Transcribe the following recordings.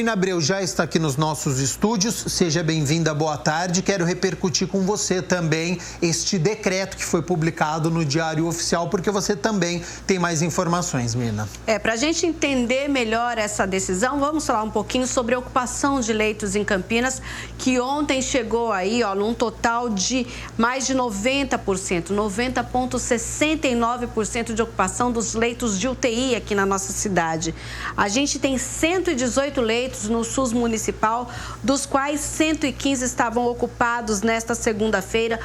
Carmina Abreu já está aqui nos nossos estúdios. Seja bem-vinda, boa tarde. Quero repercutir com você também este decreto que foi publicado no Diário Oficial, porque você também tem mais informações, Mina. Para a gente entender melhor essa decisão, vamos falar um pouquinho sobre a ocupação de leitos em Campinas, que ontem chegou aí, num total de mais de 90%, 90,69% de ocupação dos leitos de UTI aqui na nossa cidade. A gente tem 118 leitos no SUS municipal, dos quais 115 estavam ocupados nesta segunda-feira,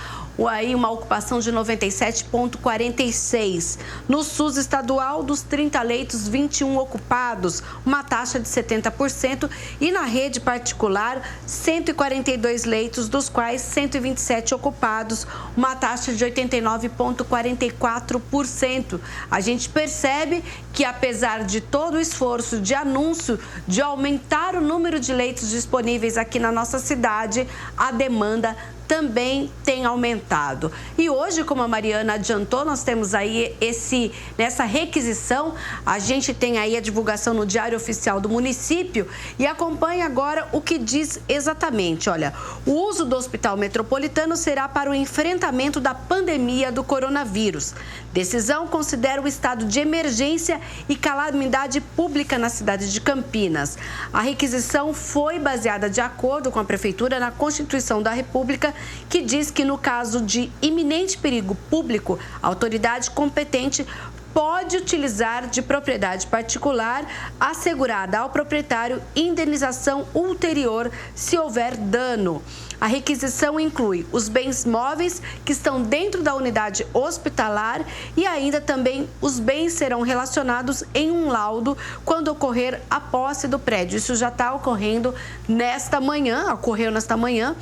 aí uma ocupação de 97,46%. No SUS estadual, dos 30 leitos, 21 ocupados, uma taxa de 70%. E na rede particular, 142 leitos, dos quais 127 ocupados, uma taxa de 89,44%. A gente percebe que, apesar de todo o esforço de anúncio de aumentar o número de leitos disponíveis aqui na nossa cidade, a demanda também tem aumentado. E hoje, como a Mariana adiantou, nós temos aí nessa requisição, a gente tem aí a divulgação no Diário Oficial do município e acompanha agora o que diz exatamente. Olha, o uso do Hospital Metropolitano será para o enfrentamento da pandemia do coronavírus. Decisão considera o estado de emergência e calamidade pública na cidade de Campinas. A requisição foi baseada, de acordo com a Prefeitura, na Constituição da República, que diz que, no caso de iminente perigo público, a autoridade competente pode utilizar de propriedade particular assegurada ao proprietário indenização ulterior se houver dano. A requisição inclui os bens móveis que estão dentro da unidade hospitalar e ainda também os bens serão relacionados em um laudo quando ocorrer a posse do prédio. Isso já está ocorrendo ocorreu nesta manhã.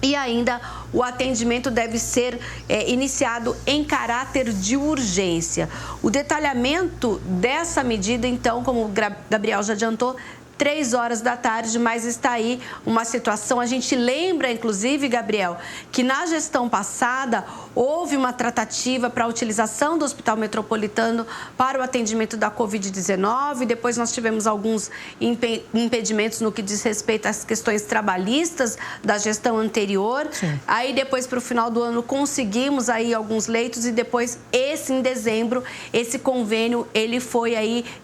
E ainda o atendimento deve ser iniciado em caráter de urgência. O detalhamento dessa medida, então, como o Gabriel já adiantou, 3 horas da tarde, mas está aí uma situação. A gente lembra, inclusive, Gabriel, que na gestão passada houve uma tratativa para a utilização do Hospital Metropolitano para o atendimento da Covid-19. Depois nós tivemos alguns impedimentos no que diz respeito às questões trabalhistas da gestão anterior. Sim. Aí depois, para o final do ano, conseguimos aí alguns leitos e depois, em dezembro, esse convênio,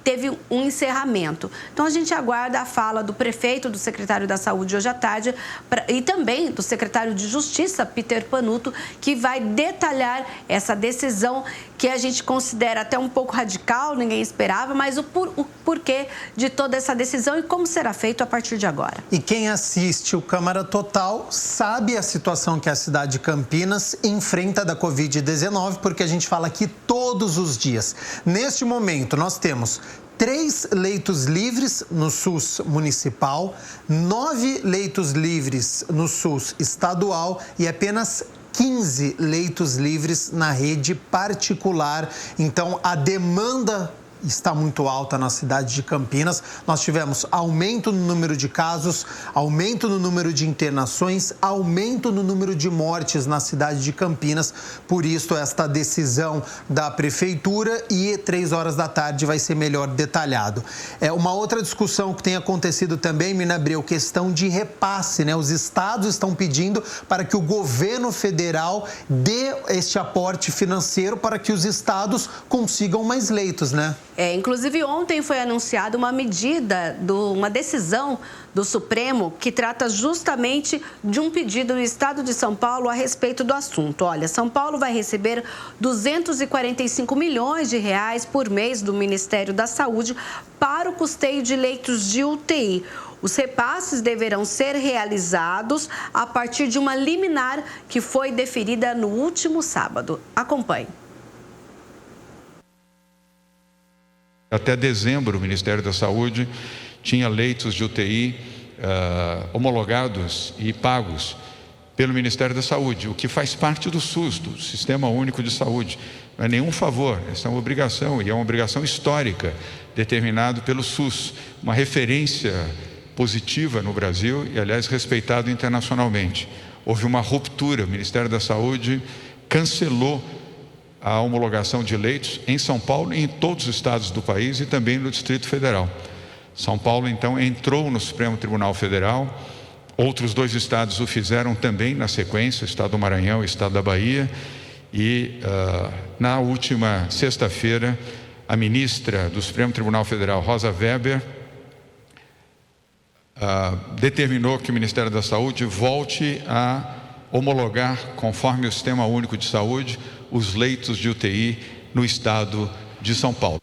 teve um encerramento. Então, a gente aguarda a fala do prefeito, do secretário da Saúde hoje à tarde e também do secretário de Justiça, Peter Panuto, que vai detalhar essa decisão que a gente considera até um pouco radical, ninguém esperava, mas o porquê de toda essa decisão e como será feito a partir de agora. E quem assiste o Câmara Total sabe a situação que a cidade de Campinas enfrenta da Covid-19, porque a gente fala aqui todos os dias. Neste momento, nós temos 3 leitos livres no SUS municipal, 9 leitos livres no SUS estadual e apenas 15 leitos livres na rede particular. Então, a demanda está muito alta na cidade de Campinas. Nós tivemos aumento no número de casos, aumento no número de internações, aumento no número de mortes na cidade de Campinas. Por isso, esta decisão da Prefeitura e 3 horas da tarde vai ser melhor detalhado. Uma outra discussão que tem acontecido também, Mina Abreu, questão de repasse, né? Os estados estão pedindo para que o governo federal dê este aporte financeiro para que os estados consigam mais leitos, né? Inclusive, ontem foi anunciada uma uma decisão do Supremo que trata justamente de um pedido do Estado de São Paulo a respeito do assunto. Olha, São Paulo vai receber 245 milhões de reais por mês do Ministério da Saúde para o custeio de leitos de UTI. Os repasses deverão ser realizados a partir de uma liminar que foi deferida no último sábado. Acompanhe. Até dezembro, o Ministério da Saúde tinha leitos de UTI homologados e pagos pelo Ministério da Saúde, o que faz parte do SUS, do Sistema Único de Saúde. Não é nenhum favor, essa é uma obrigação, e é uma obrigação histórica, determinado pelo SUS, uma referência positiva no Brasil e, aliás, respeitado internacionalmente. Houve uma ruptura, o Ministério da Saúde cancelou a homologação de leitos em São Paulo e em todos os estados do país e também no Distrito Federal. São Paulo, então, entrou no Supremo Tribunal Federal. Outros 2 estados o fizeram também na sequência, o estado do Maranhão e o estado da Bahia. E na última sexta-feira, a ministra do Supremo Tribunal Federal, Rosa Weber, determinou que o Ministério da Saúde volte a homologar, conforme o Sistema Único de Saúde, os leitos de UTI no estado de São Paulo.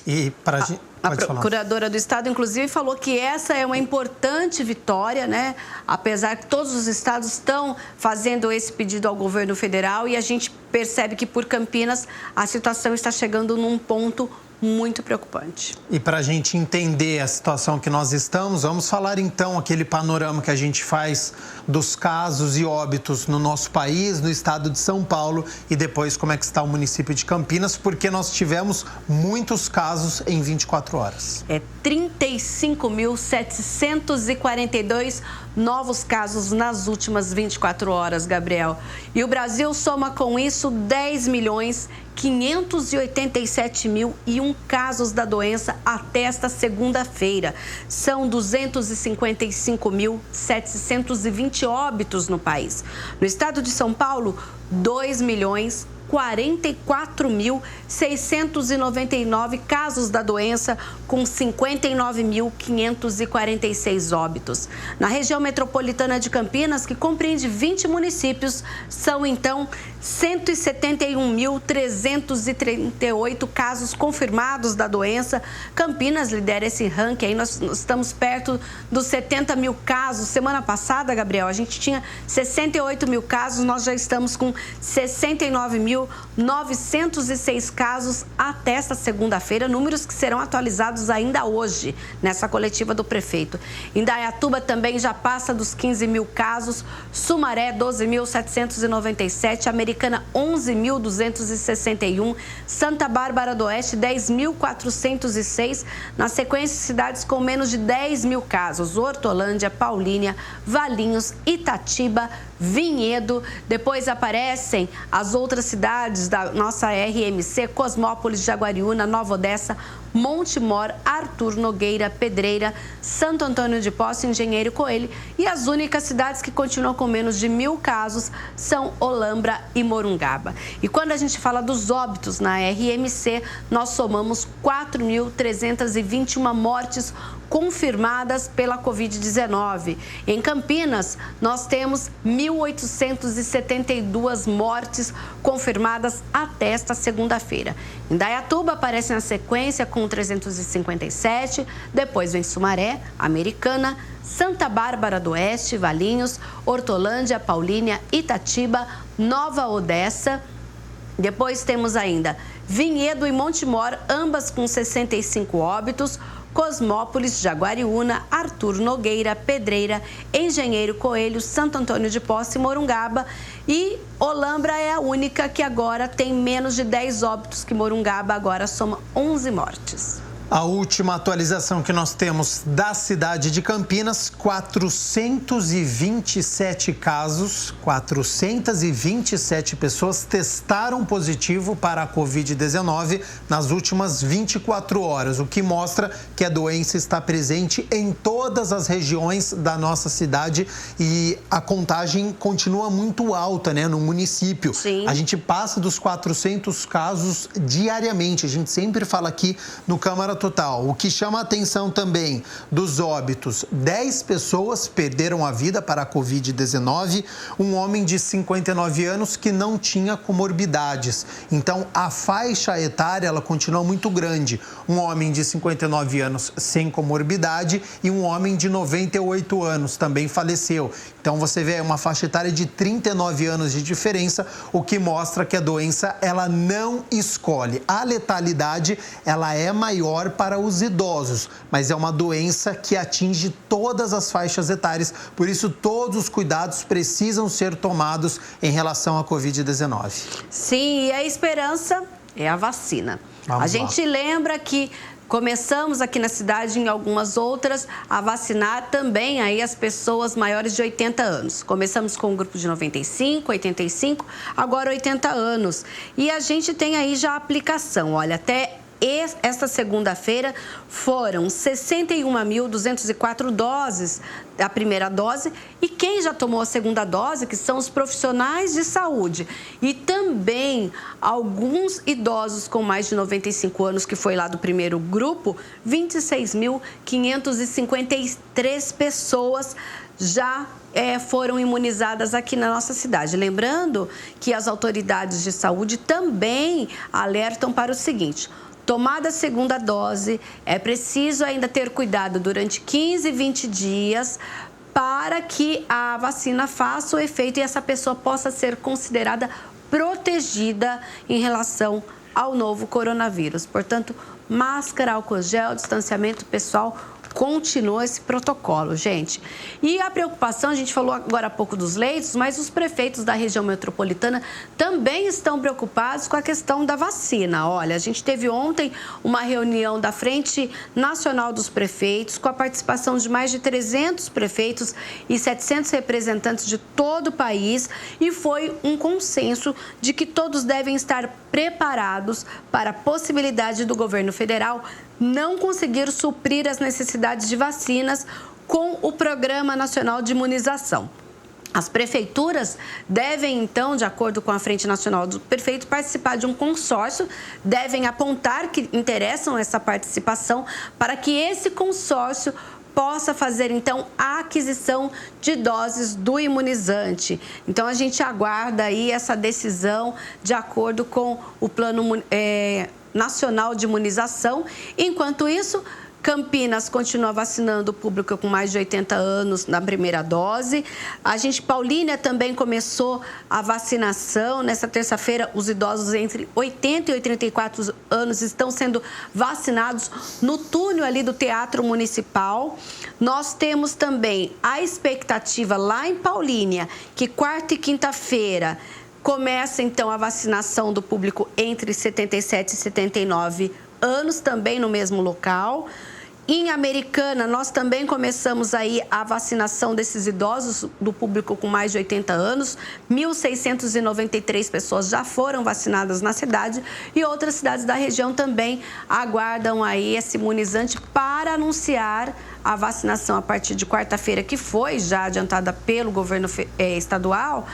E para a procuradora do estado, inclusive, falou que essa é uma importante vitória, né? Apesar que todos os estados estão fazendo esse pedido ao governo federal, e a gente percebe que por Campinas a situação está chegando num ponto muito preocupante. E para a gente entender a situação que nós estamos, vamos falar então aquele panorama que a gente faz dos casos e óbitos no nosso país, no estado de São Paulo, e depois como é que está o município de Campinas, porque nós tivemos muitos casos em 24 horas. 35.742 novos casos nas últimas 24 horas, Gabriel. E o Brasil soma com isso 10.587.001 casos da doença até esta segunda-feira. São 255.720 óbitos no país. No estado de São Paulo, 2.044.699 casos da doença, com 59.546 óbitos. Na região metropolitana de Campinas, que compreende 20 municípios, são então 171.338 casos confirmados da doença. Campinas lidera esse ranking, aí nós estamos perto dos 70 mil casos. Semana passada, Gabriel, a gente tinha 68 mil casos, nós já estamos com 69.906 casos até esta segunda-feira, números que serão atualizados ainda hoje, nessa coletiva do prefeito. Indaiatuba também já passa dos 15 mil casos, Sumaré 12.797, Americana 11.261, Santa Bárbara do Oeste 10.406, na sequência cidades com menos de 10 mil casos, Hortolândia, Paulínia, Valinhos, Itatiba, Vinhedo. Depois aparecem as outras cidades da nossa RMC, Cosmópolis, Jaguariúna, Nova Odessa, Monte Mor, Arthur Nogueira, Pedreira, Santo Antônio de Posse, Engenheiro Coelho, e as únicas cidades que continuam com menos de 1.000 casos são Olambra e Morungaba. E quando a gente fala dos óbitos na RMC, nós somamos 4.321 mortes confirmadas pela Covid-19. Em Campinas, nós temos 1.872 mortes confirmadas até esta segunda-feira. Indaiatuba aparece na sequência com 357, depois vem Sumaré, Americana, Santa Bárbara do Oeste, Valinhos, Hortolândia, Paulínia, Itatiba, Nova Odessa. Depois temos ainda Vinhedo e Monte Mor, ambas com 65 óbitos, Cosmópolis, Jaguariúna, Arthur Nogueira, Pedreira, Engenheiro Coelho, Santo Antônio de Posse e Morungaba. E Olambra é a única que agora tem menos de 10 óbitos, que Morungaba agora soma 11 mortes. A última atualização que nós temos da cidade de Campinas, 427 casos, 427 pessoas testaram positivo para a Covid-19 nas últimas 24 horas, o que mostra que a doença está presente em todas as regiões da nossa cidade e a contagem continua muito alta, né, no município. Sim. A gente passa dos 400 casos diariamente, a gente sempre fala aqui no Câmara Total. O que chama a atenção também dos óbitos, 10 pessoas perderam a vida para a Covid-19, um homem de 59 anos que não tinha comorbidades. Então, a faixa etária, ela continua muito grande. Um homem de 59 anos sem comorbidade e um homem de 98 anos também faleceu. Então, você vê uma faixa etária de 39 anos de diferença, o que mostra que a doença, ela não escolhe. A letalidade, ela é maior para os idosos, mas é uma doença que atinge todas as faixas etárias, por isso todos os cuidados precisam ser tomados em relação à Covid-19. Sim, e a esperança é a vacina. A gente lembra que começamos aqui na cidade, em algumas outras, a vacinar também aí as pessoas maiores de 80 anos. Começamos com um grupo de 95, 85, agora 80 anos. E a gente tem aí já a aplicação, olha, até esta segunda-feira foram 61.204 doses da primeira dose, e quem já tomou a segunda dose, que são os profissionais de saúde, e também alguns idosos com mais de 95 anos, que foi lá do primeiro grupo, 26.553 pessoas já foram imunizadas aqui na nossa cidade. Lembrando que as autoridades de saúde também alertam para o seguinte: tomada a segunda dose, é preciso ainda ter cuidado durante 15, 20 dias para que a vacina faça o efeito e essa pessoa possa ser considerada protegida em relação ao novo coronavírus. Portanto, máscara, álcool gel, distanciamento pessoal, continua esse protocolo, gente. E a preocupação, a gente falou agora há pouco dos leitos, mas os prefeitos da região metropolitana também estão preocupados com a questão da vacina. Olha, a gente teve ontem uma reunião da Frente Nacional dos Prefeitos, com a participação de mais de 300 prefeitos e 700 representantes de todo o país, e foi um consenso de que todos devem estar preparados para a possibilidade do governo federal não conseguir suprir as necessidades de vacinas com o Programa Nacional de Imunização. As prefeituras devem, então, de acordo com a Frente Nacional do Prefeito, participar de um consórcio, devem apontar que interessam essa participação para que esse consórcio possa fazer, então, a aquisição de doses do imunizante. Então, a gente aguarda aí essa decisão de acordo com o Plano Nacional de Imunização. Enquanto isso, Campinas continua vacinando o público com mais de 80 anos na primeira dose. Paulínia também começou a vacinação. Nessa terça-feira, os idosos entre 80 e 84 anos estão sendo vacinados no túnel ali do Teatro Municipal. Nós temos também a expectativa lá em Paulínia, que quarta e quinta-feira começa, então, a vacinação do público entre 77 e 79 anos, também no mesmo local. Em Americana, nós também começamos aí a vacinação desses idosos do público com mais de 80 anos. 1.693 pessoas já foram vacinadas na cidade e outras cidades da região também aguardam aí esse imunizante para anunciar a vacinação a partir de quarta-feira, que foi já adiantada pelo governo estadual,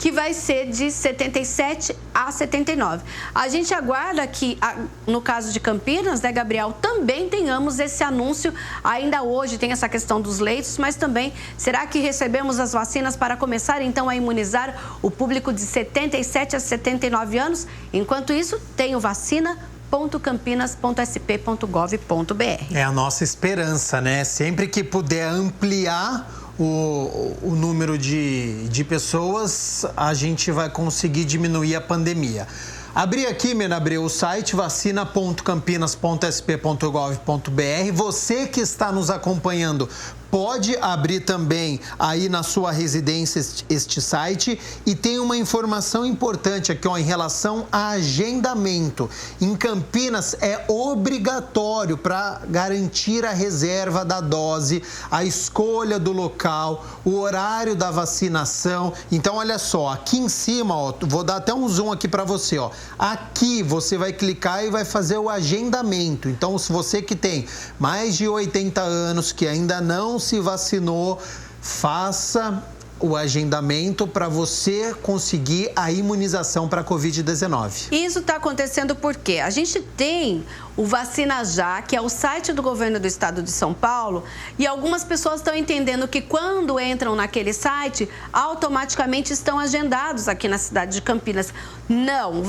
que vai ser de 77 a 79. A gente aguarda que, no caso de Campinas, né, Gabriel, também tenhamos esse anúncio. Ainda hoje tem essa questão dos leitos, mas também, será que recebemos as vacinas para começar, então, a imunizar o público de 77 a 79 anos? Enquanto isso, tem o vacina.campinas.sp.gov.br. É a nossa esperança, né? Sempre que puder ampliar o número de pessoas, a gente vai conseguir diminuir a pandemia. Abri aqui, Menabreu, o site vacina.campinas.sp.gov.br. Você que está nos acompanhando pode abrir também aí na sua residência este site, e tem uma informação importante aqui, ó, em relação a agendamento. Em Campinas é obrigatório, para garantir a reserva da dose, a escolha do local, o horário da vacinação. Então, olha só, aqui em cima, ó, vou dar até um zoom aqui para você, ó. Aqui você vai clicar e vai fazer o agendamento. Então, se você que tem mais de 80 anos, que ainda não se vacinou, faça o agendamento para você conseguir a imunização para a Covid-19. Isso está acontecendo porque a gente tem o Vacina Já, que é o site do governo do estado de São Paulo, e algumas pessoas estão entendendo que quando entram naquele site, automaticamente estão agendados aqui na cidade de Campinas. Não,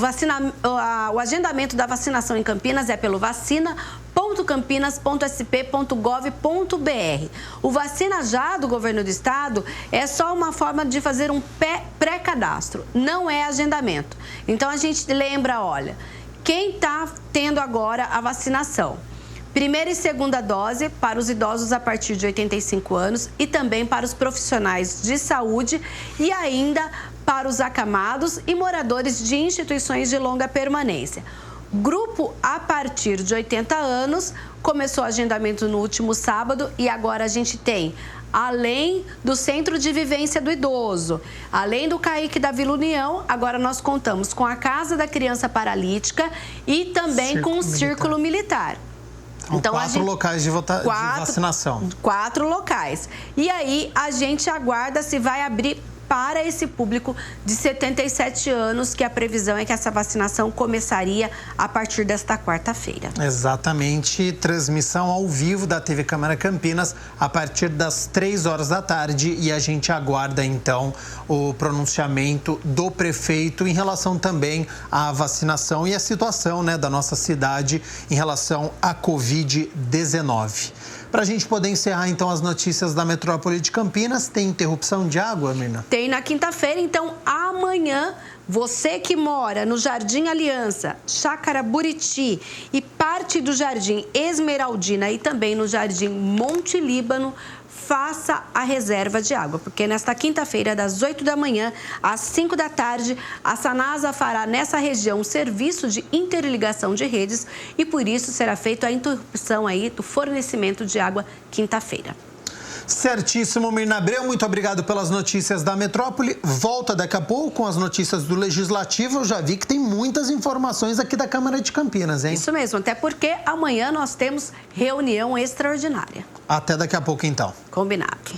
o agendamento da vacinação em Campinas é pelo vacina.campinas.sp.gov.br. O Vacina Já do governo do estado é só uma forma de fazer um pré-cadastro, não é agendamento. Então, a gente lembra, olha, quem está tendo agora a vacinação? Primeira e segunda dose para os idosos a partir de 85 anos e também para os profissionais de saúde e ainda para os acamados e moradores de instituições de longa permanência. Grupo a partir de 80 anos, começou o agendamento no último sábado e agora a gente tem além do Centro de Vivência do Idoso, além do CAIC da Vila União, agora nós contamos com a Casa da Criança Paralítica e também com o Círculo Militar. Então, 4 locais de vacinação. 4 locais. E aí, a gente aguarda se vai abrir para esse público de 77 anos, que a previsão é que essa vacinação começaria a partir desta quarta-feira. Exatamente, transmissão ao vivo da TV Câmara Campinas a partir das 3 horas da tarde, e a gente aguarda então o pronunciamento do prefeito em relação também à vacinação e a situação, né, da nossa cidade em relação à Covid-19. Para a gente poder encerrar, então, as notícias da metrópole de Campinas, tem interrupção de água, Mirna? Tem na quinta-feira, então, amanhã, você que mora no Jardim Aliança, Chácara Buriti e parte do Jardim Esmeraldina e também no Jardim Monte Líbano, faça a reserva de água, porque nesta quinta-feira, das 8 da manhã às 5 da tarde, a Sanasa fará nessa região um serviço de interligação de redes e por isso será feita a interrupção aí do fornecimento de água quinta-feira. Certíssimo, Mirna Abreu, muito obrigado pelas notícias da metrópole. Volta daqui a pouco com as notícias do Legislativo. Eu já vi que tem muitas informações aqui da Câmara de Campinas, hein? Isso mesmo, até porque amanhã nós temos reunião extraordinária. Até daqui a pouco, então. Combinado.